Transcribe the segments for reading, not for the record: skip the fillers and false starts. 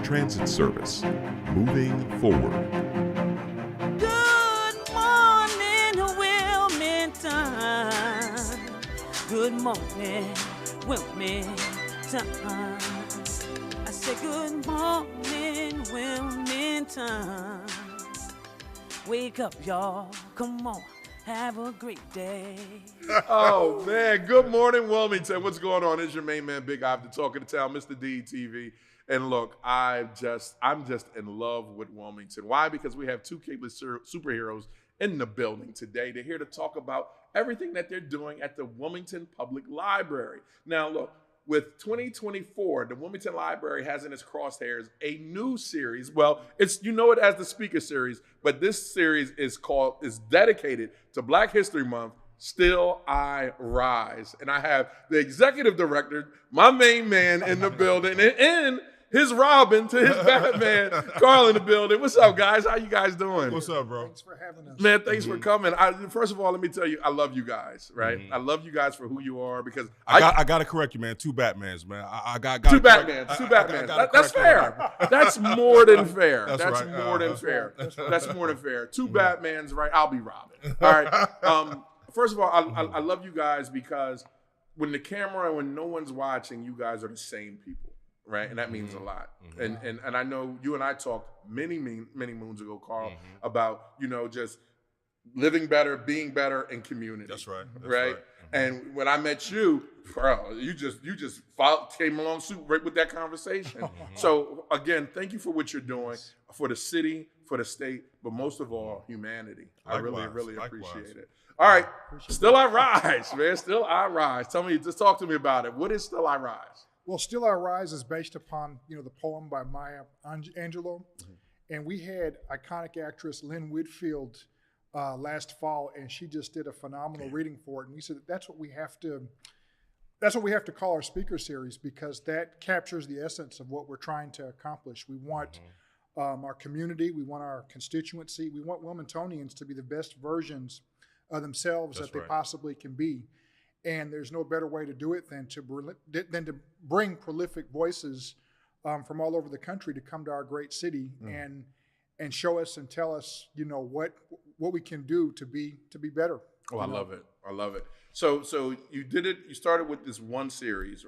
Transit Service, moving forward. Good morning, Wilmington. Good morning, Wilmington. I say good morning, Wilmington. Wake up, y'all. Come on. Have a great day. Oh, man. Good morning, Wilmington. What's going on? It's your main man, Big Ov, the talk of the town, Mr. DETV. And look, I'm just in love with Wilmington. Why? Because we have two capeless superheroes in the building today. They're here to talk about everything that they're doing at the Wilmington Public Library. Now, look, with 2024, the Wilmington Library has in its crosshairs a new series. Well, it as the Speaker Series, but this series is dedicated to Black History Month, Still I Rise. And I have the executive director, my main man in the building, and his Robin to his Batman, Carl in the building. What's up, guys? How you guys doing? What's up, bro? Thanks for having us. Man, thanks for coming. First of all, let me tell you, I love you guys, right? I love you guys for who you are because I got to correct you, man. Two Batmans, man. I got two Batmans. That's fair. That's more than fair. That's That's right. more than fair. That's more than fair. Two Batmans, right? I'll be Robin. All right. First of all, I love you guys because when no one's watching, you guys are the same people. Right, and that means a lot. And I know you and I talked many moons ago, Carl, about just living better, being better in community. That's right. Right. And when I met you, Carl, you just came along right with that conversation. So again, thank you for what you're doing for the city, for the state, but most of all, humanity. Likewise, I really likewise. appreciate it. All right, Still I Rise, man. Still I Rise. Just talk to me about it. What is Still I Rise? Well, Still I Rise is based upon, the poem by Maya Angelou. And we had iconic actress Lynn Whitfield last fall, and she just did a phenomenal reading for it. And we said that's what we have to call our speaker series, because that captures the essence of what we're trying to accomplish. We want our community, we want our constituency, we want Wilmingtonians to be the best versions of themselves that they possibly can be. And there's no better way to do it than to bring prolific voices from all over the country to come to our great city and show us and tell us, what we can do to be better. Oh, I love it. So you did it. You started with this one series.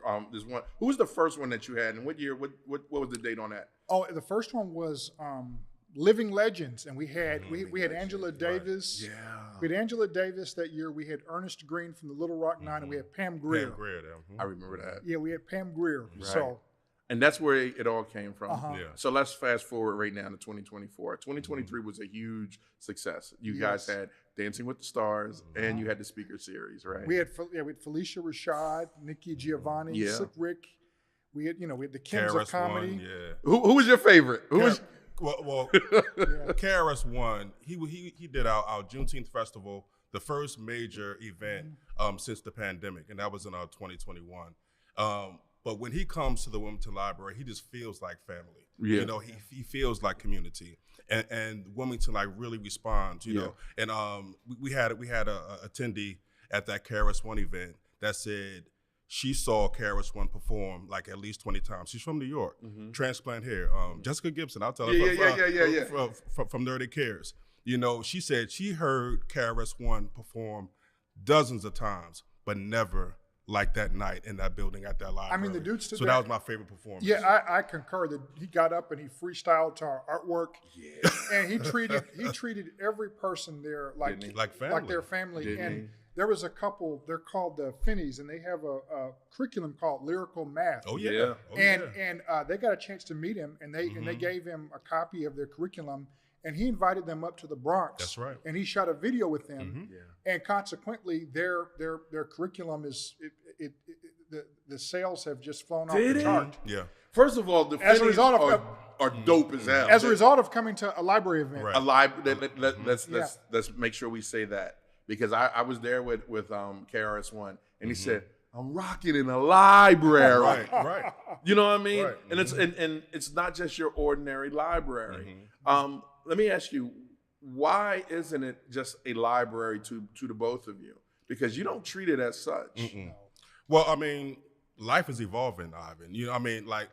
Who was the first one that you had, and what year? What was the date on that? Oh, the first one was Living Legends, and we had Angela Davis. Yeah. We had Angela Davis that year. We had Ernest Green from the Little Rock Nine, and we had Pam Grier. I remember that. Yeah, we had Pam Grier. Right. So, and that's where it all came from. Yeah. So let's fast forward right now to 2024. 2023 was a huge success. You guys had Dancing with the Stars, and you had the Speaker Series, right? we had Felicia Rashad, Nikki Giovanni, Slick Rick. We had the Kings of Comedy. Who was your favorite? Well, KRS-One, he did our Juneteenth festival, the first major event since the pandemic, and that was in 2021. But when he comes to the Wilmington Library, he just feels like family. Yeah. He feels like community, and Wilmington really responds. You know, and we had a attendee at that KRS-One event that said she saw KRS-One perform at least 20 times. She's from New York, transplant hair. Jessica Gibson, I'll tell her from Nerdy Cares. She said she heard KRS-One perform dozens of times, but never like that night in that building at that library. I mean, the dude stood that was my favorite performance. Yeah, I concur that he got up and he freestyled to our artwork. Yeah. And he treated every person there like family. Like their family. And there was a couple, they're called the Finneys, and they have a curriculum called Lyrical Math. Oh yeah. And they got a chance to meet him, and they gave him a copy of their curriculum, and he invited them up to the Bronx. That's right. And he shot a video with them. And consequently, their curriculum is the sales have just flown off the chart. Yeah. First of all, the Finneys are dope as hell. As a result of coming to a library event. Right. Let's make sure we say that. Because I was there with KRS-One, and he said, "I'm rocking in a library." Right. You know what I mean? Right. And it's not just your ordinary library. Let me ask you, why isn't it just a library to the both of you? Because you don't treat it as such. Well, I mean, life is evolving, Ivan. You know, I mean, like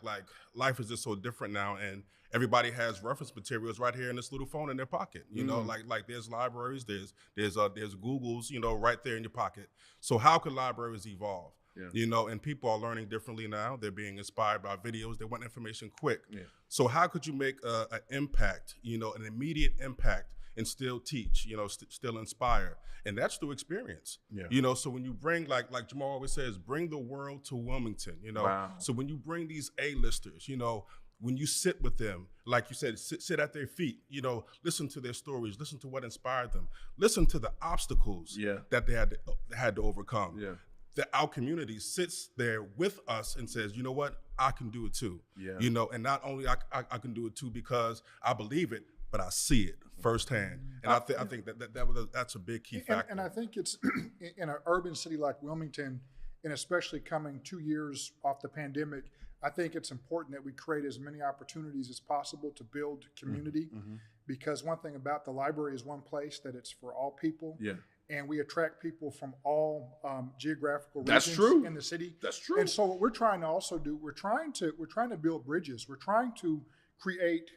life is just so different now, and everybody has reference materials right here in this little phone in their pocket. You know, like there's libraries, there's Googles, you know, right there in your pocket. So how could libraries evolve? Yeah. You know, and people are learning differently now. They're being inspired by videos. They want information quick. Yeah. So how could you make an impact, you know, an immediate impact, and still teach, you know, still inspire? And that's through experience. Yeah. You know, so when you bring, like Jamar always says, bring the world to Wilmington, you know. Wow. So when you bring these A-listers, you know, when you sit with them, like you said, sit at their feet, you know, listen to their stories, listen to what inspired them, listen to the obstacles that they had to overcome. Yeah. Our community sits there with us and says, you know what, I can do it too. Yeah. You know, and not only I can do it too because I believe it, but I see it firsthand. And I think that's a big key factor. And I think it's in an urban city like Wilmington, and especially coming 2 years off the pandemic, I think it's important that we create as many opportunities as possible to build community. Because one thing about the library is one place that it's for all people. Yeah. And we attract people from all geographical regions in the city. That's true. And so what we're trying to also do, we're trying to build bridges. We're trying to create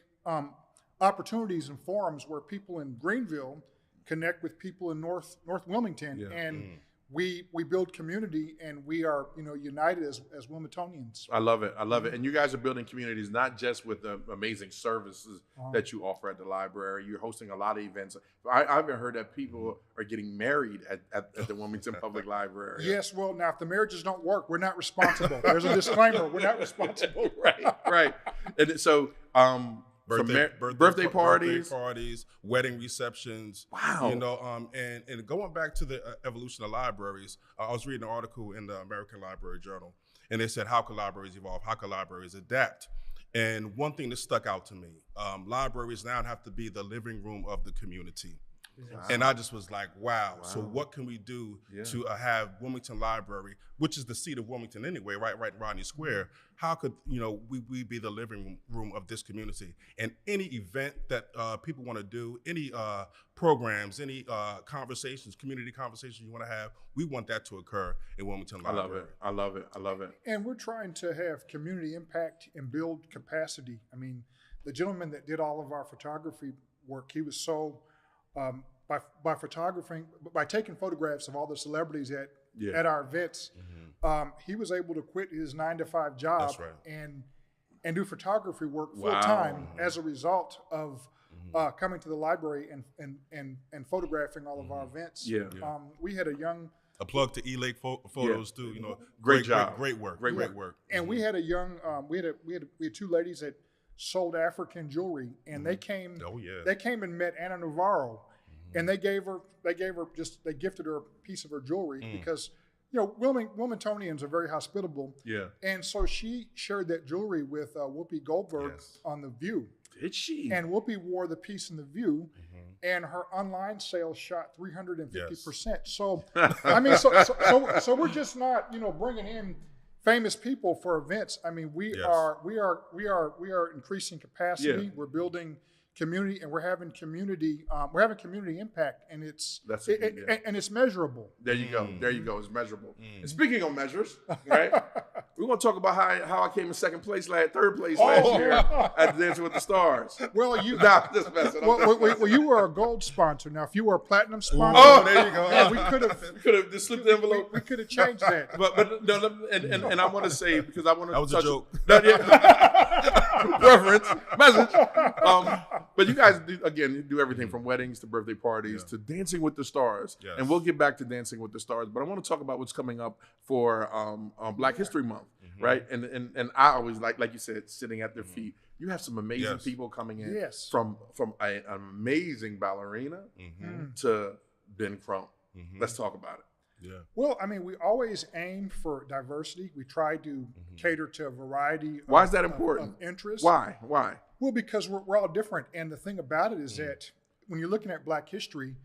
opportunities and forums where people in Greenville connect with people in North Wilmington, and we build community, and we are, you know, united as Wilmingtonians. I love it. I love it. And you guys are building communities not just with the amazing services that you offer at the library. You're hosting a lot of events. I even heard that people are getting married at the Wilmington Public Library. Yes. Well, now if the marriages don't work, we're not responsible. There's a disclaimer. We're not responsible. Right. And so, birthday parties, wedding receptions. Wow. You know, and going back to the evolution of libraries, I was reading an article in the American Library Journal, and they said, how could libraries evolve? How could libraries adapt? And one thing that stuck out to me, libraries now have to be the living room of the community. Wow. And I just was like, wow. So what can we do to have Wilmington Library, which is the seat of Wilmington anyway, right in Rodney Square? How could, you know, we be the living room of this community? And any event that people want to do, any programs, any conversations, community conversations you want to have, we want that to occur in Wilmington Library. I love it. And we're trying to have community impact and build capacity. I mean, the gentleman that did all of our photography work, he was so... by taking photographs of all the celebrities at our events, he was able to quit his 9-to-5 job and do photography work full time as a result of coming to the library and photographing all of our events. We had a plug to E-Lake Photos too. You know, great job, great work. And we had we had two ladies that sold African jewelry, and they came and met Anna Navarro, and they gifted her a piece of her jewelry because, you know, Wilmingtonians are very hospitable. Yeah. And so she shared that jewelry with Whoopi Goldberg on The View. Did she? And Whoopi wore the piece in The View, and her online sales shot 350%. So, I mean, so we're just not, you know, bringing in famous people for events. I mean, we are increasing capacity. Yeah. We're building community, and we're having community impact, and it's measurable. There you go. It's measurable. And speaking of measures, right? We're gonna talk about how I came in third place last year at Dancing with the Stars. Well, just messing. Well, you were a gold sponsor. Now, if you were a platinum sponsor, there you go. Yeah, we could have just slipped the envelope. We could have changed that. But no, and I want to say, because I want to. That was a joke. Reference message. But you guys do everything from weddings to birthday parties to Dancing with the Stars. Yes. And we'll get back to Dancing with the Stars, but I want to talk about what's coming up for Black History Month, right? And I always like you said, sitting at their feet. You have some amazing people coming in from an amazing ballerina to Ben Crump. Let's talk about it. Yeah. Well, I mean, we always aim for diversity. We try to cater to a variety. Why is that important? Of interests. Why? Well, because we're all different, and the thing about it is that when you're looking at Black history,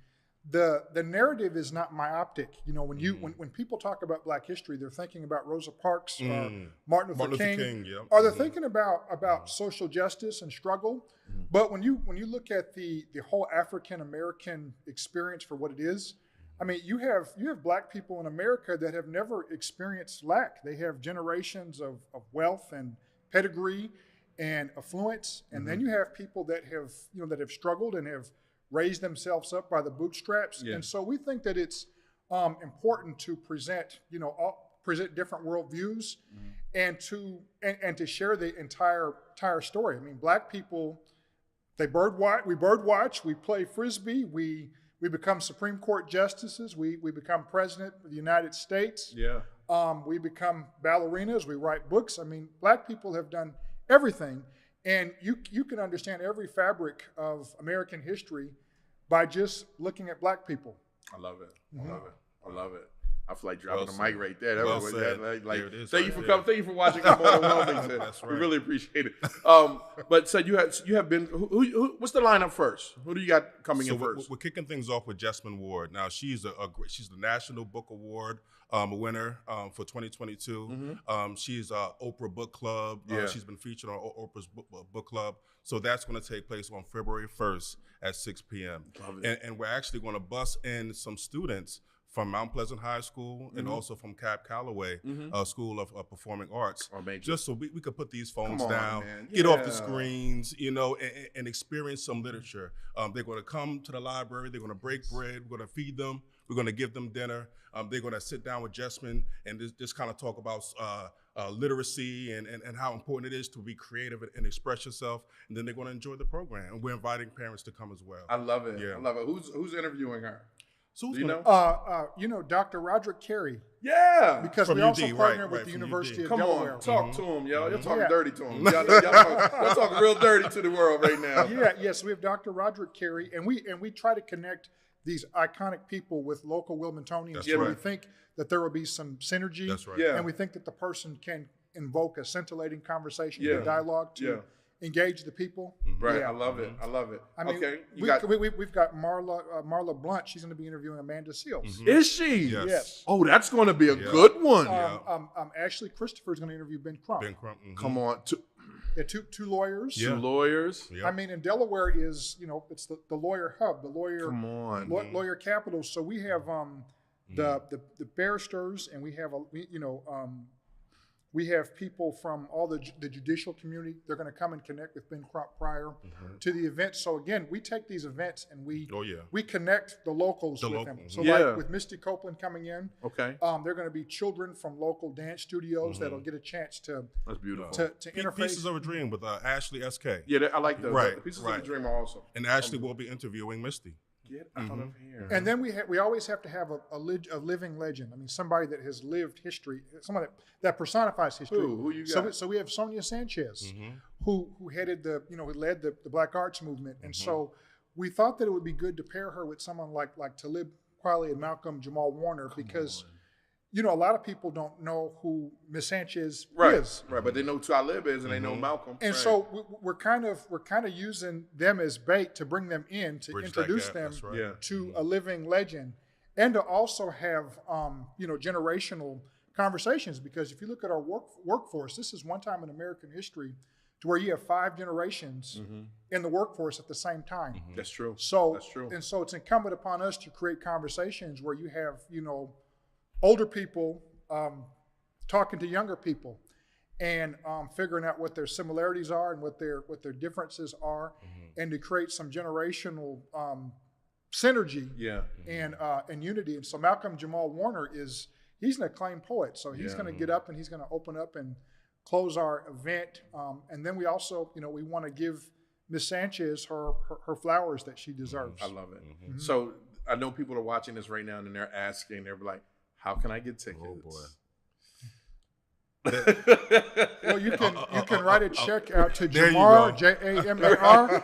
the narrative is not myopic. You know, when people talk about Black history, they're thinking about Rosa Parks or Martin Luther King, or they're thinking about social justice and struggle. But when you look at the whole African American experience for what it is, I mean, you have Black people in America that have never experienced lack. They have generations of wealth and pedigree and affluence, and then you have people that have struggled and have raised themselves up by the bootstraps. Yeah. And so we think that it's important to present different worldviews and to share the entire story. I mean, Black people, we bird watch, we play frisbee, we become Supreme Court justices, we become president of the United States. Yeah. We become ballerinas, we write books. I mean, Black people have done everything, and you can understand every fabric of American history by just looking at Black people. I love it. I love it. I love it. I feel like dropping Well the mic said. right there. That Well was said. like, There it is thank right you for there. coming. Thank you for watching Good Morning Wilmington. That's We right. really appreciate it. But so you have been. Who what's the lineup first? Who do you got coming So in first? we're kicking things off with Jessamine Ward. Now she's she's the National Book Award winner for 2022. She's Oprah Book Club. Yeah. She's been featured on Oprah's book club. So that's going to take place on February 1st at 6 p.m. Love it. And we're actually going to bus in some students from Mount Pleasant High School and also from Cab Calloway School of Performing Arts, Amazing. just so we could put these phones Come on, down, man. get off Yeah. the screens, and experience some literature. They're going to come to the library. They're going to break bread. We're going to feed them. We're going to give them dinner. They're going to sit down with Jessamine and just kind of talk about literacy and how important it is to be creative and express yourself. And then they're going to enjoy the program. And we're inviting parents to come as well. I love it. Yeah. I love it. Who's interviewing her? So who's Do you gonna- know? Dr. Roderick Carey, Yeah. because From we also UD, partner right, with right, the from University UD. of Come Delaware. on, talk to him, y'all. You're talking Yeah. dirty to him. Y'all talking real dirty to the world right now. Yes, we have Dr. Roderick Carey, and we try to connect these iconic people with local Wilmingtonians. That's where we right. think that there will be some synergy. That's right. Yeah. And we think that the person can invoke a scintillating conversation, Yeah. a dialogue to engage the people. Right. Yeah. I love it. I love it. I mean, okay. we've got Marla Blunt. She's going to be interviewing Amanda Seals. Is she? Yes. Yes. Oh, that's going to be a Yeah. good one. Ashley Christopher is going to interview Ben Crump. Ben Crump. Come on. Yeah, two lawyers. Yeah. Two lawyers. Yeah. I mean, in Delaware is, it's the lawyer hub, the lawyer Come on. lawyer capital. So we have the barristers, and we have we have people from all the judicial community. They're going to come and connect with Ben Crump prior to the event. So again, we take these events and we connect the locals with them. So like with Misty Copeland coming in, Okay. they're going to be children from local dance studios that'll get a chance to That's beautiful. to interface. Pieces of a Dream with Ashley SK. Yeah, I like the Right, Pieces right. of the Dream are awesome. And Ashley will be interviewing Misty. Get out of here. And then we always have to have a living legend. I mean, somebody that has lived history, someone that personifies history. Who you got? So we have Sonia Sanchez, who headed who led the Black Arts movement, and so we thought that it would be good to pair her with someone like Talib Kweli and Malcolm Jamal Warner, because a lot of people don't know who Miss Sanchez is. Right, but they know who Talib is and they know Malcolm. And so we're kind of using them as bait to bring them in to Bridge that introduce gap, them that's right. to a living legend, and to also have generational conversations. Because if you look at our workforce, this is one time in American history to where you have 5 generations in the workforce at the same time. That's true. So That's true. And so it's incumbent upon us to create conversations where you have older people talking to younger people, and figuring out what their similarities are and what their differences are, and to create some generational synergy and unity. And so Malcolm Jamal Warner he's an acclaimed poet, so he's going to get up and he's going to open up and close our event. And then we also, we want to give Miss Sanchez her flowers that she deserves. I love it. So I know people are watching this right now and they're asking, they're like, how can I get tickets? Oh boy. Well, you can write a check out to There you Jamar, go. Jamar.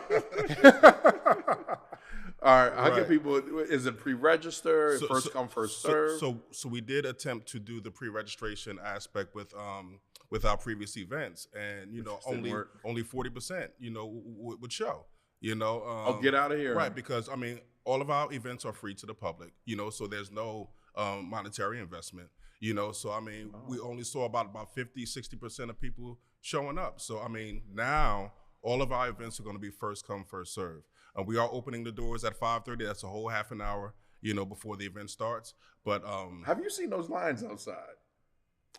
All right, how can Right. people? Is it pre-register? First come, first serve. So we did attempt to do the pre-registration aspect with our previous events, and just didn't work. only 40% would show. Get out of here. Right, because I mean all of our events are free to the public. So there's no monetary investment. So I mean we only saw about 50-60% of people showing up. So I mean now all of our events are going to be first come, first serve. We are opening the doors at 5:30. That's a whole half an hour. before the event starts. But have you seen those lines outside?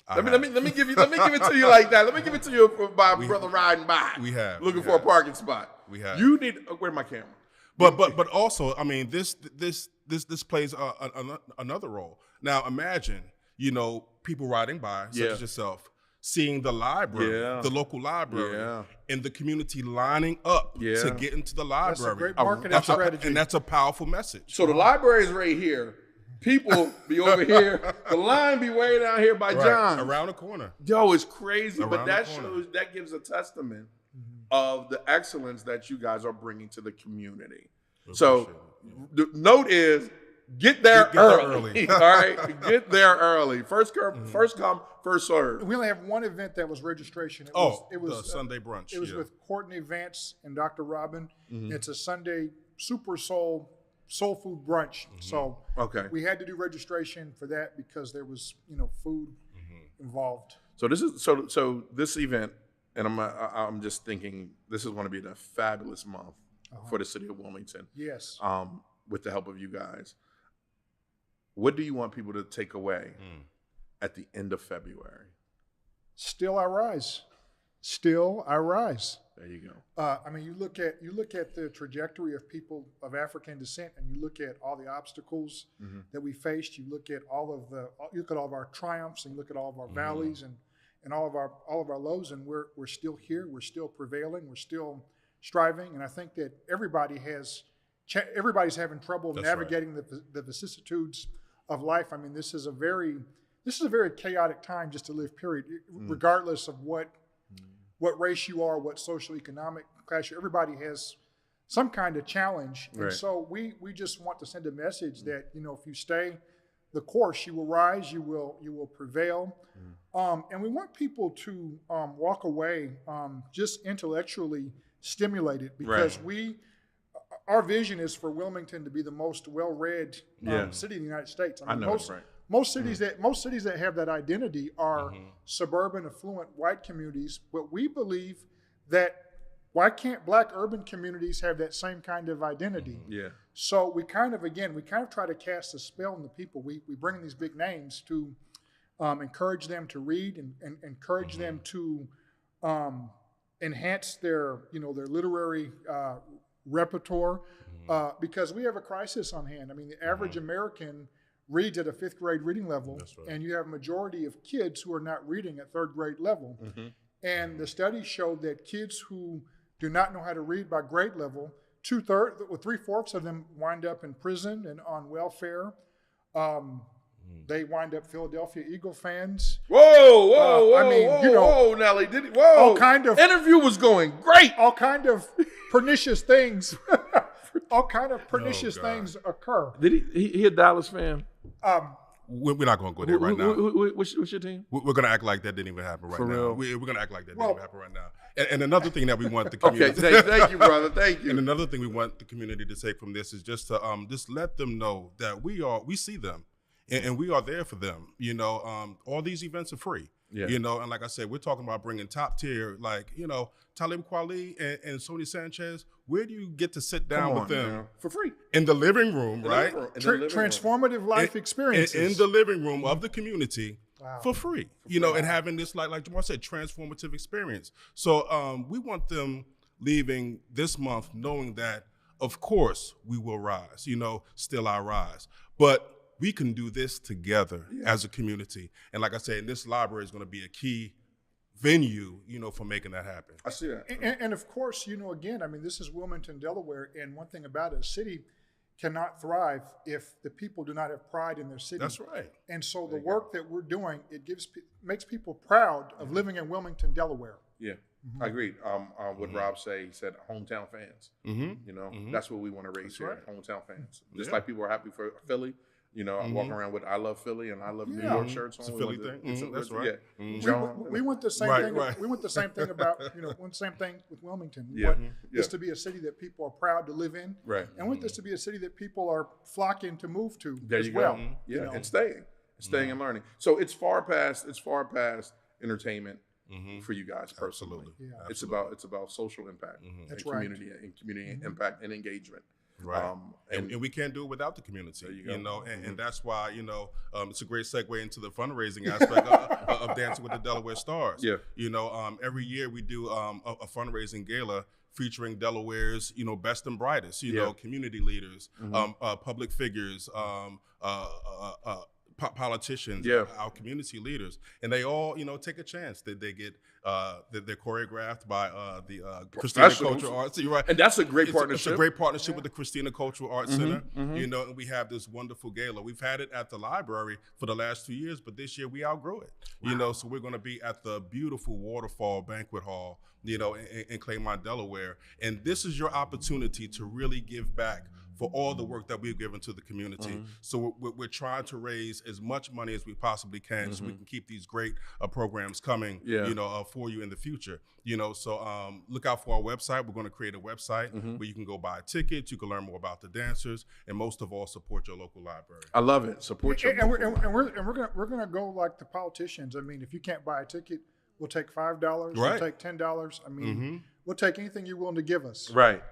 I Let have. me give it to you like that. Let me give it to you by brother riding by. We have. Looking for a parking spot. We have. You need. Where's my camera? But also, I mean, this plays another role. Now, imagine, people riding by, such as yourself, seeing the library, the local library, and the community lining up to get into the library. That's a great marketing strategy. And that's a powerful message. So the library is right here. People be over here. The line be way down here by John. Around the corner. Yo, it's crazy. Around but that the corner. shows, that gives a testament of the excellence that you guys are bringing to the community. So the note is, get there early. All right? Get there early. First come, first serve. We only have one event that was registration. It was the Sunday brunch. It was with Courtney Vance and Dr. Robin. It's a Sunday super soul food brunch. So we had to do registration for that because there was food involved. So this is so this event, and I'm just thinking this is going to be a fabulous month for the city of Wilmington. Yes. With the help of you guys. What do you want people to take away at the end of February? Still I rise. Still I rise. There you go. I mean, you look at the trajectory of people of African descent, and you look at all the obstacles that we faced. You look at all of our triumphs, and you look at all of our valleys and all of our lows, and we're still here. We're still prevailing. We're still striving, and I think that everybody's having trouble navigating the vicissitudes of life. I mean, this is a very chaotic time just to live. Period, regardless of what race you are, what social economic class everybody has some kind of challenge. And so we just want to send a message that, if you stay the course, you will rise, you will prevail. And we want people to walk away just intellectually stimulated, because our vision is for Wilmington to be the most well-read city in the United States. I mean, most cities that have that identity are suburban, affluent, white communities. But we believe that why can't Black urban communities have that same kind of identity? So we kind of try to cast a spell on the people. We bring in these big names to encourage them to read and encourage them to enhance their literary repertoire, because we have a crisis on hand. I mean, the average American reads at a 5th grade reading level, and you have a majority of kids who are not reading at 3rd grade level. And the studies show that kids who do not know how to read by grade level, 3/4 of them wind up in prison and on welfare. They wind up Philadelphia Eagle fans. Whoa, Nelly. All kind of interview was going great. All kind of pernicious things. All kind of pernicious things occur. Did he a Dallas fan? We're not going to go there right now. What's your team? We're going to act like that didn't even happen right For now. real? We're going to act like that didn't even happen right now. And another thing that we want the community. Thank you, brother. Thank you. And another thing we want the community to take from this is just to just let them know that we see them and we are there for them. All these events are free. And like I said, we're talking about bringing top tier, like, Talib Kweli and Sony Sanchez. Where do you get to sit down with them for free in the living room, right? Transformative life experiences in the living room of the community for free. And having this like Jamar said, transformative experience. So we want them leaving this month knowing that, of course, we will rise. Still I rise, but we can do this together as a community. And like I said, this library is going to be a key venue, for making that happen. I see that. And of course, again, I mean, this is Wilmington, Delaware, and one thing about it, a city cannot thrive if the people do not have pride in their city. That's right. And so the work that we're doing, makes people proud of living in Wilmington, Delaware. Yeah, I agree. What Rob say, he said hometown fans. That's what we want to raise here, hometown fans. Just like people are happy for Philly. I'm walking around with I love Philly and I love New York shirts on. It's a Philly thing. That's right. We want the same thing. We want the same thing about, same thing with Wilmington. We want this to be a city that people are proud to live in. Right. And we want this to be a city that people are flocking to move to there as you well. Go. And staying and learning. So it's far past entertainment for you guys personally. Absolutely. It's about social impact and community impact and engagement. Right. And we can't do it without the community, you know, and that's why, you know, it's a great segue into the fundraising aspect of Dancing with the Delaware Stars. Yeah. You know, every year we do a fundraising gala featuring Delaware's, you know, best and brightest, you know, community leaders, public figures, politicians, our community leaders, and they all, you know, take a chance that they get they're choreographed by the Christina Cultural Arts. You're right, and that's a great partnership. It's a great partnership with the Christina Cultural Arts Center. You know, and we have this wonderful gala. We've had it at the library for the last 2 years, but this year we outgrew it. You know, so we're going to be at the beautiful Waterfall Banquet Hall, you know, in Claymont, Delaware, and this is your opportunity to really give back for all the work that we've given to the community. So we're trying to raise as much money as we possibly can so we can keep these great programs coming, you know, for you in the future. You know, so look out for our website. We're going to create a website where you can go buy tickets, you can learn more about the dancers, and most of all, support your local library. I love it. Support your we're gonna go like the politicians. I mean, if you can't buy a ticket, we'll take $5. We'll take $10. I mean, we'll take anything you're willing to give us. Right.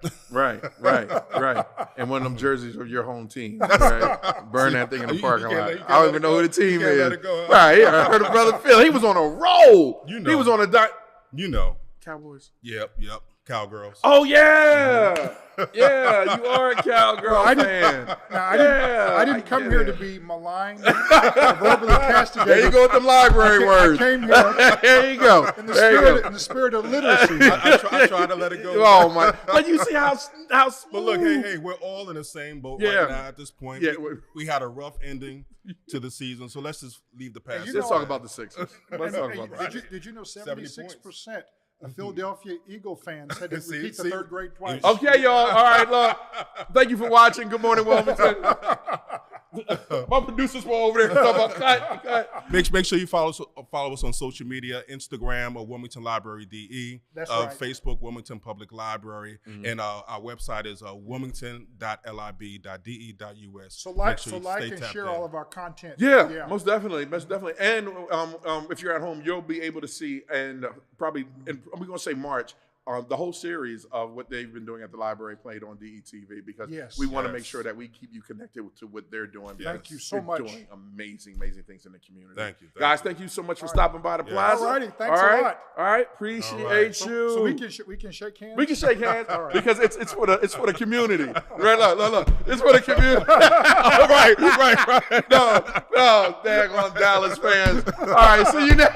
And one of them jerseys of your home team. Right? Burn that thing in the parking lot. I don't even know who the team is. Right. I heard of Brother Phil. He was on a roll. You know. He was on a You know. Cowboys. Yep. Cowgirls. Oh, yeah. Yeah, you are a cowgirl fan. I didn't come here to be maligned or verbally castigated. There you go with the library words. I came here. There you go. In the spirit of literacy. I try to let it go. Oh my! But you see how smooth. But look, hey, we're all in the same boat right now at this point. Yeah, we had a rough ending to the season, so let's just leave the past. Let's talk about the Sixers. Let's talk about that. Did you know 76% of Philadelphia Eagle fans had to repeat the third grade twice? Okay, y'all. All right, look. Thank you for watching. Good morning, Wilmington. My producers were over there talking about cut. Make sure you follow us on social media, Instagram or Wilmington Library DE. That's right. Facebook, Wilmington Public Library. And our website is wilmington.lib.de.us. So like and share all of our content. Yeah, most definitely. And if you're at home, you'll be able to see, and probably, and we're going to say March, the whole series of what they've been doing at the library played on DETV, because we want to make sure that we keep you connected to what they're doing. Thank you so much. Doing amazing things in the community. Thank you. Guys, thank you so much for stopping by the Plaza. All righty, thanks a lot. All right, appreciate you. So we can shake hands? We can shake hands because it's for the community. Right, look. It's for the community. right. No, daggone Dallas fans. All right, so you know,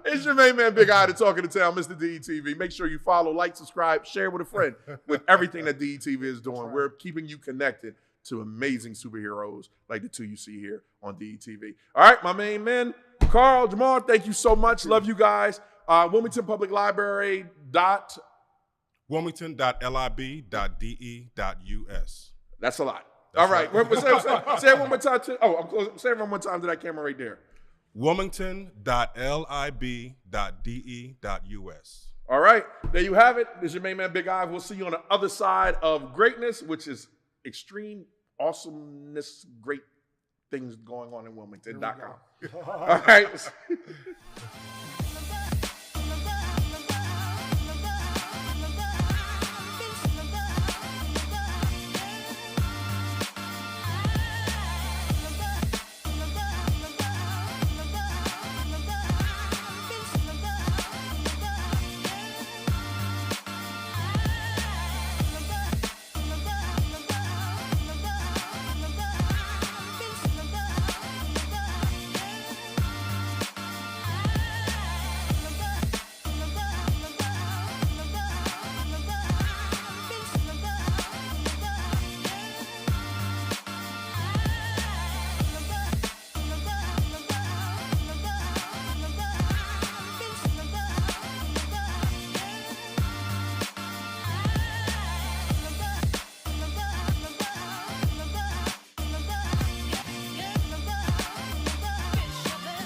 it's your main man, Big Eye, to Talking to Town, Mr. DETV. Make sure you follow, like, subscribe, share with a friend with everything that DETV is doing. We're keeping you connected to amazing superheroes like the two you see here on DETV. All right, my main men, Carl, Jamar, thank you so much. Love you guys. Wilmington Public Library Wilmington.lib.de.us. That's a lot. All right. Say it one more time. I'm close. Say it one more time to that camera right there. Wilmington.lib.de.us. All right. There you have it. This is your main man, Big Eye. We'll see you on the other side of greatness, which is extreme awesomeness, great things going on in Wilmington.com. All right.